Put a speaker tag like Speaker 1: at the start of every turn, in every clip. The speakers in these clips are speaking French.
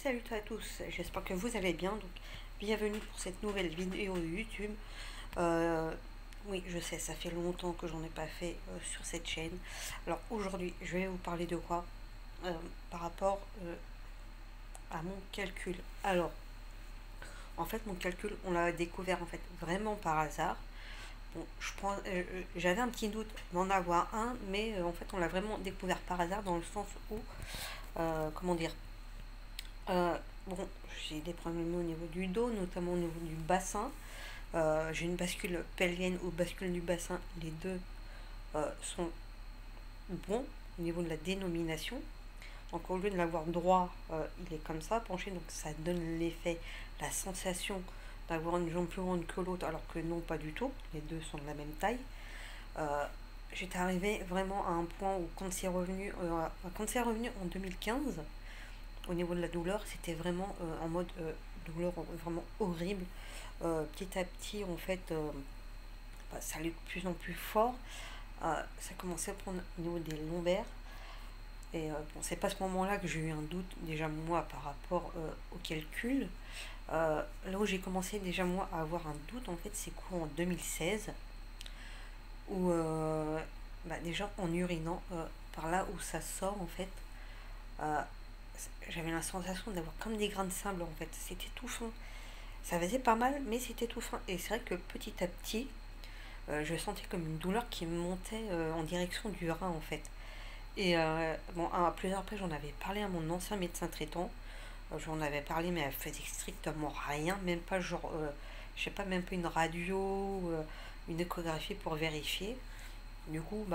Speaker 1: Salut à tous, j'espère que vous allez bien. Donc, bienvenue pour cette nouvelle vidéo YouTube. Euh, oui, je sais, ça fait longtemps que j'en ai pas fait sur cette chaîne. Alors aujourd'hui, je vais vous parler de quoi par rapport à mon calcul. Alors, en fait, mon calcul, on l'a découvert en fait vraiment par hasard. Bon, j'avais un petit doute d'en avoir un, mais en fait, on l'a vraiment découvert par hasard dans le sens où, comment dire, Euh, bon, j'ai des problèmes au niveau du dos, notamment au niveau du bassin. J'ai une bascule pelvienne ou bascule du bassin. Les deux sont bons au niveau de la dénomination. Donc au lieu de l'avoir droit, il est comme ça, penché. Donc ça donne l'effet, la sensation d'avoir une jambe plus grande que l'autre, alors que non, pas du tout. Les deux sont de la même taille. Euh, J'étais arrivée vraiment à un point où quand c'est revenu en 2015, au niveau de la douleur, c'était vraiment en mode douleur vraiment horrible. Petit à petit, en fait, ça allait de plus en plus fort. Ça commençait à prendre au niveau des lombaires. Et bon, c'est pas à ce moment-là que j'ai eu un doute, déjà moi, par rapport au calcul. Là où j'ai commencé déjà moi à avoir un doute, en fait, c'est quoi en 2016, où déjà en urinant, par là où ça sort, en fait, euh, j'avais la sensation d'avoir comme des grains de sable, en fait. C'était tout fin. Ça faisait pas mal, mais c'était tout fin. Et c'est vrai que petit à petit, je sentais comme une douleur qui montait en direction du rein, en fait. Et bon, à plusieurs reprises, j'en avais parlé à mon ancien médecin traitant. J'en avais parlé, mais elle faisait strictement rien, même pas genre, je sais pas, même pas une radio, une échographie pour vérifier. Du coup,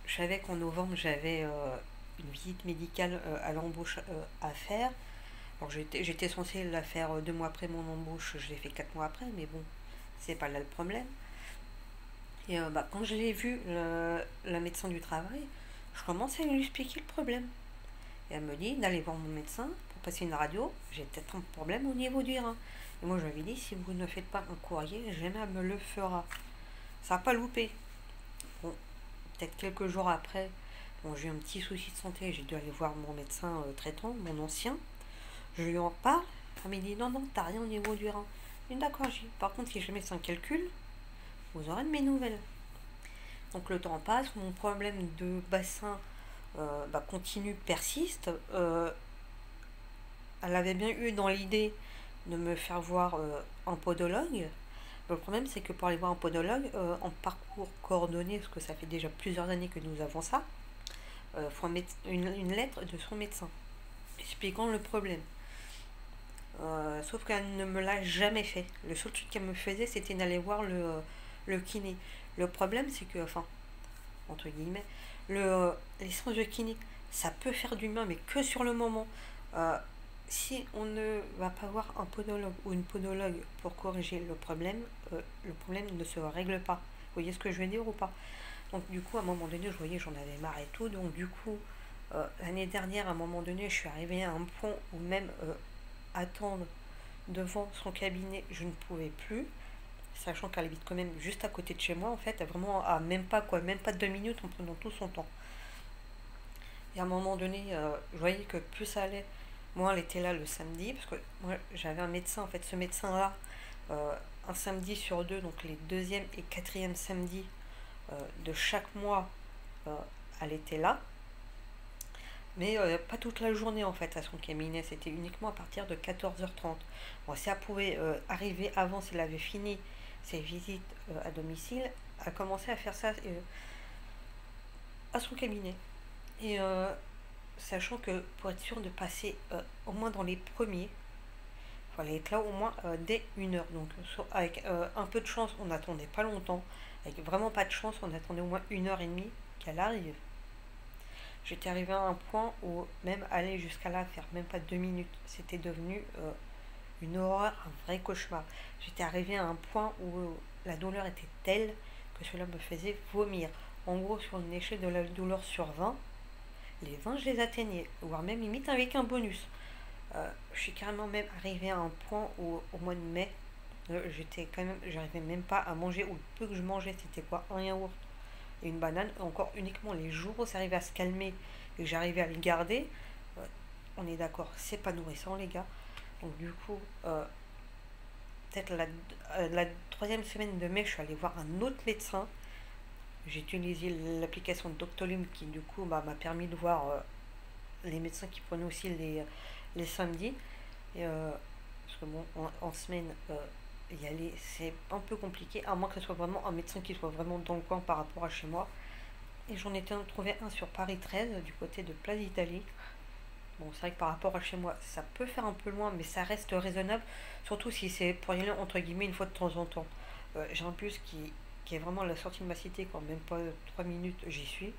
Speaker 1: je savais qu'en novembre, j'avais une visite médicale à l'embauche à faire. Alors j'étais censée la faire 2 mois après mon embauche, je l'ai fait 4 mois après, mais bon, c'est pas là le problème. Et quand je l'ai vu, la médecin du travail, je commence à lui expliquer le problème. Et elle me dit d'aller voir mon médecin pour passer une radio, j'ai peut-être un problème au niveau du rein. Et moi je lui avais dit, si vous ne faites pas un courrier, jamais elle me le fera. Ça n'a pas loupé. Bon, peut-être quelques jours après, bon, j'ai eu un petit souci de santé, j'ai dû aller voir mon médecin traitant, mon ancien. Je lui en parle. Elle me dit non, non, t'as rien au niveau du rein. Je dis d'accord, par contre, si je mets un calcul, vous aurez de mes nouvelles. Donc le temps passe, mon problème de bassin continue, persiste. Elle avait bien eu dans l'idée de me faire voir un podologue. Le problème, c'est que pour aller voir un podologue, en parcours coordonné, parce que ça fait déjà plusieurs années que nous avons ça, il faut une lettre de son médecin expliquant le problème. Sauf qu'elle ne me l'a jamais fait. Le seul truc qu'elle me faisait, c'était d'aller voir le kiné. Le problème, c'est que, enfin, entre guillemets, les séances de kiné, ça peut faire du bien, mais que sur le moment. Euh, Si on ne va pas voir un podologue ou une podologue pour corriger le problème ne se règle pas. Vous voyez ce que je veux dire ou pas? Donc du coup, à un moment donné, je voyais j'en avais marre et tout. Donc du coup, l'année dernière, à un moment donné, je suis arrivée à un point où même attendre devant son cabinet, je ne pouvais plus, sachant qu'elle habite quand même juste à côté de chez moi, en fait, vraiment à même pas quoi, même pas 2 minutes en prenant tout son temps. Et à un moment donné, je voyais que plus ça allait, moi elle était là le samedi, parce que moi j'avais un médecin, en fait, ce médecin-là, euh, un samedi sur deux, donc les deuxième et quatrième samedis de chaque mois, euh, elle était là. Mais pas toute la journée en fait à son cabinet, c'était uniquement à partir de 14h30. Bon, si elle pouvait arriver avant, s'il avait fini ses visites à domicile, a commencé à faire ça à son cabinet. Et sachant que pour être sûr de passer au moins dans les premiers, il fallait être là au moins dès 1 heure. Donc avec un peu de chance, on n'attendait pas longtemps. Avec vraiment pas de chance, on attendait au moins 1h30 qu'elle arrive. J'étais arrivée à un point où même aller jusqu'à là, faire même pas 2 minutes, c'était devenu une horreur, un vrai cauchemar. J'étais arrivée à un point où la douleur était telle que cela me faisait vomir. En gros, sur une échelle de la douleur sur 20, les 20 je les atteignais, voire même limite avec un bonus. Je suis carrément même arrivée à un point où au mois de mai, j'arrivais même pas à manger, ou le peu que je mangeais, c'était quoi? Un yaourt et une banane, encore uniquement les jours où ça arrivait à se calmer et que j'arrivais à le garder, on est d'accord, c'est pas nourrissant les gars. Donc du coup, peut-être la troisième semaine de mai, je suis allée voir un autre médecin. J'ai utilisé l'application Doctolib qui du coup m'a permis de voir les médecins qui prenaient aussi les samedis. Et, parce que bon, en semaine, y aller, c'est un peu compliqué, à moins que ce soit vraiment un médecin qui soit vraiment dans le coin par rapport à chez moi. Et j'en ai trouvé un sur Paris 13, du côté de Place d'Italie. Bon, c'est vrai que par rapport à chez moi, ça peut faire un peu loin, mais ça reste raisonnable, surtout si c'est pour y aller entre guillemets une fois de temps en temps. J'ai un bus qui est vraiment à la sortie de ma cité, quand même pas 3 minutes, j'y suis,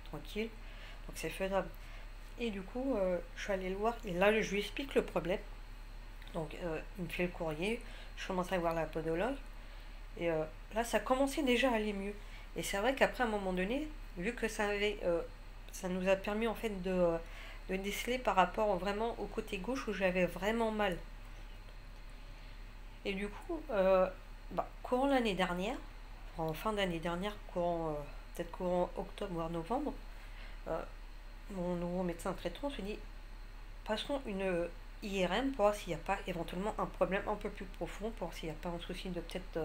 Speaker 1: tranquille, donc c'est faisable. Et du coup, je suis allée le voir, et là, je lui explique le problème. Donc, il me fait le courrier, je commence à voir la podologue, et là, ça commençait déjà à aller mieux. Et c'est vrai qu'après, à un moment donné, vu que ça nous a permis en fait de déceler par rapport vraiment au côté gauche où j'avais vraiment mal. Et du coup, courant l'année dernière, en fin d'année dernière, peut-être courant octobre voire novembre, euh, mon nouveau médecin traitant se dit passons une IRM pour voir s'il n'y a pas éventuellement un problème un peu plus profond, pour voir s'il n'y a pas un souci de peut-être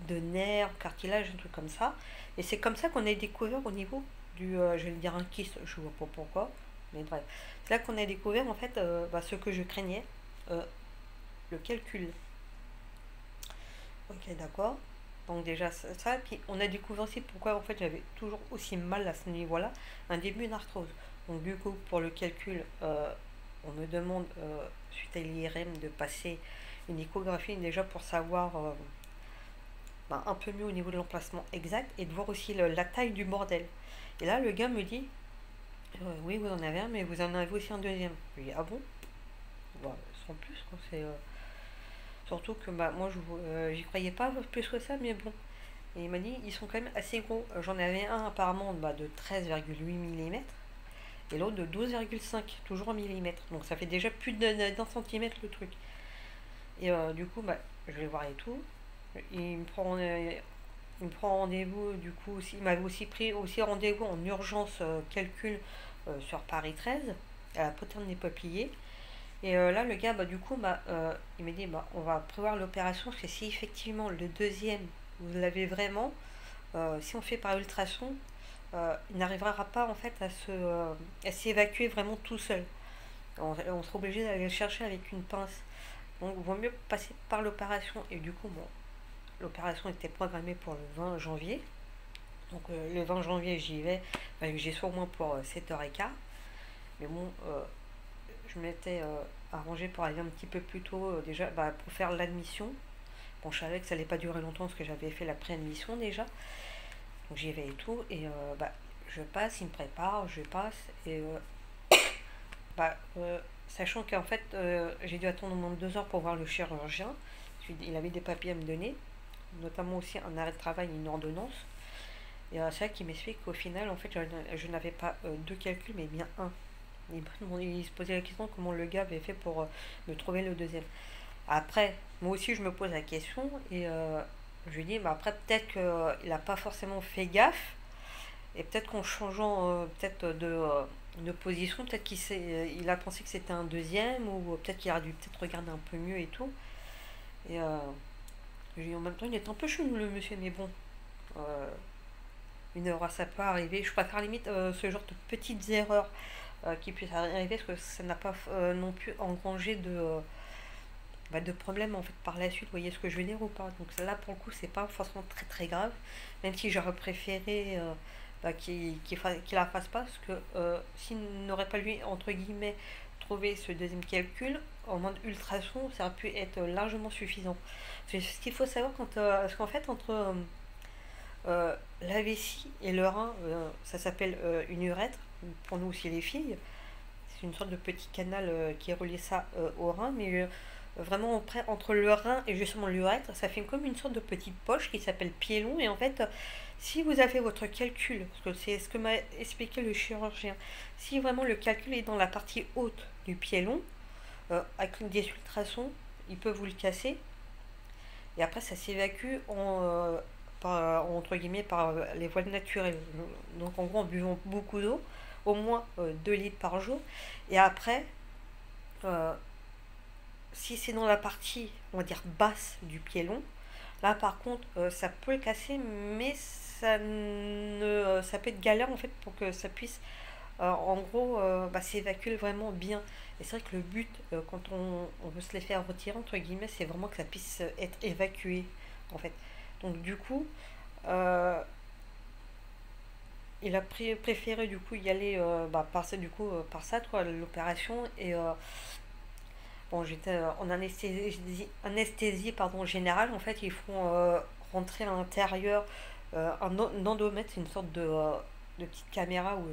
Speaker 1: de nerfs, cartilage, un truc comme ça. Et c'est comme ça qu'on a découvert au niveau je vais dire un kyste, je ne vois pas pourquoi, mais bref. C'est là qu'on a découvert en fait ce que je craignais, euh, le calcul. Ok, d'accord. Donc déjà ça, puis on a découvert aussi pourquoi en fait j'avais toujours aussi mal à ce niveau-là, un début d'arthrose. Donc du coup pour le calcul, on me demande suite à l'IRM de passer une échographie déjà pour savoir un peu mieux au niveau de l'emplacement exact et de voir aussi la taille du bordel. Et là le gars me dit oui vous en avez un mais vous en avez aussi un deuxième. Je lui dis ah bon, bah, sans plus quoi, c'est surtout que moi j'y croyais pas plus que ça mais bon. Et il m'a dit, ils sont quand même assez gros. J'en avais un apparemment de 13,8 mm et l'autre de 12,5, toujours en millimètres. Donc ça fait déjà plus d'un centimètre le truc. Et du coup, je vais le voir et tout. Il me prend, euh, il me prend rendez-vous, du coup, aussi, il m'avait aussi pris aussi rendez-vous en urgence calcul sur Paris 13, à la poterne des Peupliers. Et là, le gars, du coup, il m'a dit, on va prévoir l'opération, parce que si effectivement le deuxième, vous l'avez vraiment, si on fait par ultrason, il n'arrivera pas en fait à s'évacuer vraiment tout seul. On sera obligé d'aller le chercher avec une pince. Donc il vaut mieux passer par l'opération. Et du coup, bon, l'opération était programmée pour le 20 janvier. Donc le 20 janvier, j'y vais. J'y suis au moins pour 7h15. Mais bon, je m'étais arrangé pour arriver un petit peu plus tôt déjà pour faire l'admission. Bon, je savais que ça allait pas durer longtemps parce que j'avais fait la pré-admission déjà. Donc j'y vais et tout. Et je passe, il me prépare, je passe. Et sachant qu'en fait, j'ai dû attendre au moins 2 heures pour voir le chirurgien. Il avait des papiers à me donner, notamment aussi un arrêt de travail et une ordonnance. Et c'est vrai qu'il m'explique qu'au final, en fait, je n'avais pas deux calculs, mais bien un. Il se posait la question comment le gars avait fait pour me trouver le deuxième. Après, moi aussi, je me pose la question et je lui dis, après, peut-être qu'il n'a pas forcément fait gaffe et peut-être qu'en changeant peut-être de position, peut-être il a pensé que c'était un deuxième ou peut-être qu'il a dû peut-être regarder un peu mieux et tout. Et je lui dis, en même temps, il est un peu chelou le monsieur, mais bon, euh, une erreur, ça peut arriver. Je préfère limite ce genre de petites erreurs qui puissent arriver parce que ça n'a pas non plus engrangé de problème en fait par la suite. Vous voyez ce que je veux dire ou pas? Donc là pour le coup c'est pas forcément très très grave, même si j'aurais préféré qu'il la fasse pas parce que s'il n'aurait pas lui entre guillemets trouvé ce deuxième calcul en mode ultrason, ça aurait pu être largement suffisant. C'est ce qu'il faut savoir parce qu'en fait entre la vessie et le rein, ça s'appelle une urètre, pour nous aussi les filles. C'est une sorte de petit canal qui relie ça au rein, mais vraiment entre le rein et justement l'urètre, ça fait comme une sorte de petite poche qui s'appelle pied long. Et en fait, si vous avez votre calcul, parce que c'est ce que m'a expliqué le chirurgien, si vraiment le calcul est dans la partie haute du pied long, avec des ultrasons, il peut vous le casser. Et après, ça s'évacue entre guillemets par les voies naturelles. Donc en gros en buvant beaucoup d'eau, au moins 2 litres par jour. Et après, Euh, Si c'est dans la partie, on va dire, basse du pied long, là par contre, ça peut le casser, mais ça peut être galère en fait pour que ça puisse, en gros, s'évacuer vraiment bien. Et c'est vrai que le but, quand on veut se les faire retirer, entre guillemets, c'est vraiment que ça puisse être évacué, en fait. Donc du coup, euh, il a préféré du coup y aller par ça, du coup, par ça, quoi, l'opération. Et bon, j'étais en anesthésie pardon, générale. En fait, ils font rentrer à l'intérieur un endomètre, c'est une sorte de petite caméra où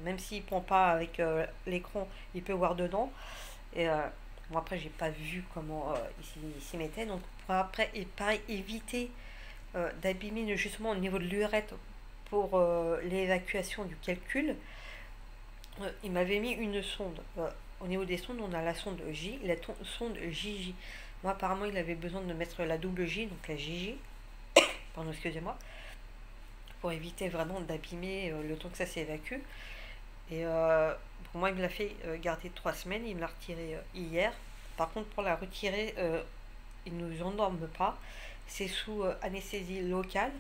Speaker 1: même s'il ne prend pas avec l'écran, il peut voir dedans. Et bon, après, j'ai pas vu comment il s'y mettait. Donc, pour après, et pareil, éviter d'abîmer justement au niveau de l'urètre pour l'évacuation du calcul, il m'avait mis une sonde. Au niveau des sondes, on a la sonde J, la sonde JJ. Moi, apparemment, il avait besoin de mettre la double J, donc la JJ, pardon, excusez-moi, pour éviter vraiment d'abîmer le temps que ça s'évacue. Et pour moi, il me l'a fait garder 3 semaines, il me l'a retiré hier. Par contre, pour la retirer, il ne nous endorme pas. C'est sous anesthésie locale.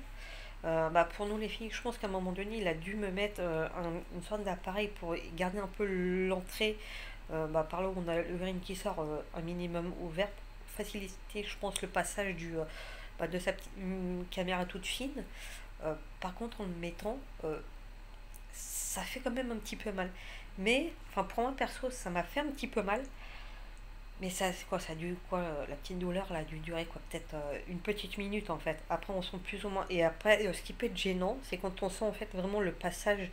Speaker 1: Pour nous les filles, je pense qu'à un moment donné, il a dû me mettre une sorte d'appareil pour garder un peu l'entrée par là où on a l'urine qui sort un minimum ouvert, pour faciliter, je pense, le passage de sa petite caméra toute fine. Par contre, en le mettant, ça fait quand même un petit peu mal. Mais, enfin, pour moi perso, ça m'a fait un petit peu mal. Mais ça, c'est quoi, ça a dû, quoi, la petite douleur, là, a dû durer, quoi, peut-être une petite minute, en fait. Après, on sent plus ou moins. Et après, ce qui peut être gênant, c'est quand on sent, en fait, vraiment le passage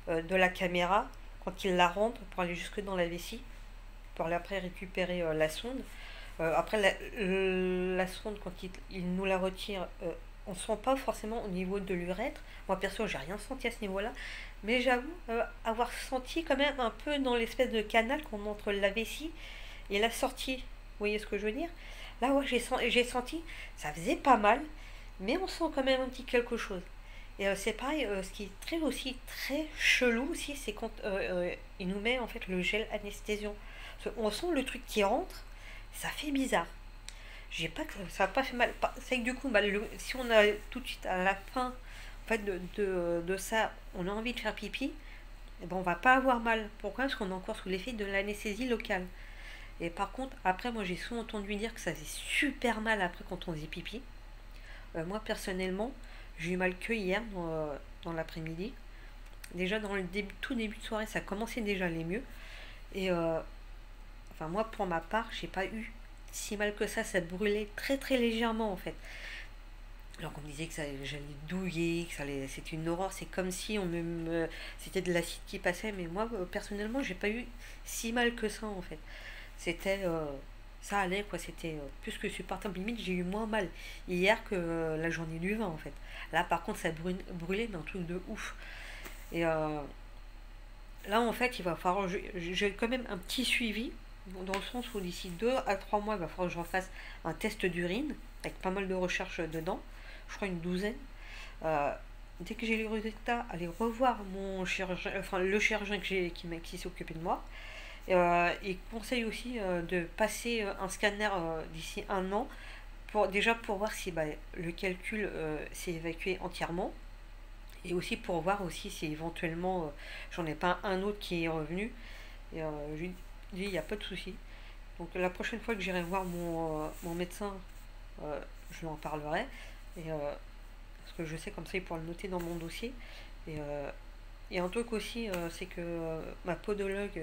Speaker 1: de la caméra, quand il la rentre pour aller jusque dans la vessie, pour aller après récupérer la sonde. Après, la sonde, quand il nous la retire, on ne sent pas forcément au niveau de l'urètre. Moi, perso, j'ai rien senti à ce niveau-là. Mais j'avoue avoir senti quand même un peu dans l'espèce de canal qu'on a entre la vessie et la sortie. Vous voyez ce que je veux dire? Là, ouais, j'ai senti, ça faisait pas mal, mais on sent quand même un petit quelque chose. Et c'est pareil, ce qui est très aussi très chelou aussi, c'est quand il nous met en fait le gel anesthésiant. On sent le truc qui rentre, ça fait bizarre. J'ai pas que ça a pas fait mal. C'est que du coup, si on a tout de suite à la fin en fait, de ça, on a envie de faire pipi, eh ben, on va pas avoir mal. Pourquoi? Parce qu'on est encore sous l'effet de l'anesthésie locale. Et par contre, après, moi j'ai souvent entendu dire que ça faisait super mal après quand on faisait pipi. Moi personnellement, j'ai eu mal que hier dans l'après-midi. Déjà dans le tout début de soirée, ça commençait déjà à aller mieux. Et enfin, moi pour ma part, j'ai pas eu si mal que ça brûlait très très légèrement en fait. Alors qu'on me disait que j'allais douiller, c'était une horreur, c'est comme si c'était de l'acide qui passait, mais moi personnellement, j'ai pas eu si mal que ça en fait. C'était ça allait quoi, c'était plus que supportable. Limite, j'ai eu moins mal hier que la journée du 20 en fait. Là, par contre, ça brûlait, mais un truc de ouf. Et là, en fait, il va falloir. J'ai quand même un petit suivi, dans le sens où d'ici 2 à 3 mois, il va falloir que je refasse un test d'urine, avec pas mal de recherches dedans, je crois une douzaine. Euh, Dès que j'ai les résultats, aller revoir mon chirurgien, enfin le chirurgien qui s'est occupé de moi. Il conseille aussi de passer un scanner d'ici 1 an déjà pour voir si le calcul s'est évacué entièrement et aussi pour voir aussi si éventuellement j'en ai pas un autre qui est revenu. Et je lui dis il n'y a pas de souci. Donc la prochaine fois que j'irai voir mon médecin, je lui en parlerai. Et, parce que je sais comme ça il pourra le noter dans mon dossier. Et, un truc aussi, c'est que ma podologue,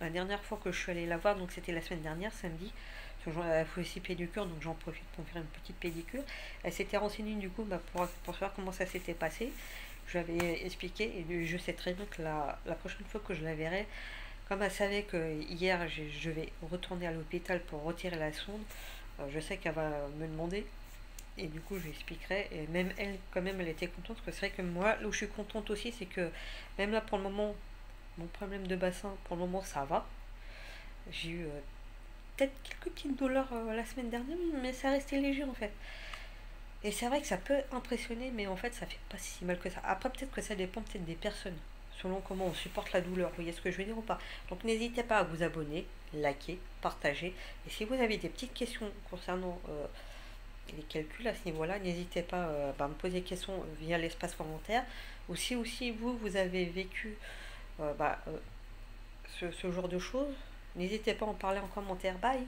Speaker 1: la dernière fois que je suis allée la voir, donc c'était la semaine dernière, samedi, parce que elle fait aussi pédicure, donc j'en profite pour me faire une petite pédicure. Elle s'était renseignée du coup pour savoir comment ça s'était passé. Je lui avais expliqué et je sais très bien que la prochaine fois que je la verrai, comme elle savait que hier je vais retourner à l'hôpital pour retirer la sonde, je sais qu'elle va me demander. Et du coup, je lui expliquerai. Et même elle, quand même, elle était contente. Parce que c'est vrai que moi, là où je suis contente aussi, c'est que même là, pour le moment, mon problème de bassin, pour le moment, ça va. J'ai eu peut-être quelques petites douleurs la semaine dernière, mais ça restait léger en fait. Et c'est vrai que ça peut impressionner, mais en fait, ça fait pas si mal que ça. Après, peut-être que ça dépend peut-être des personnes selon comment on supporte la douleur. Vous voyez ce que je veux dire ou pas? Donc n'hésitez pas à vous abonner, liker, partager. Et si vous avez des petites questions concernant les calculs à ce niveau-là, n'hésitez pas à me poser des questions via l'espace commentaire. Ou si aussi vous avez vécu ce genre de choses, n'hésitez pas à en parler en commentaire. Bye!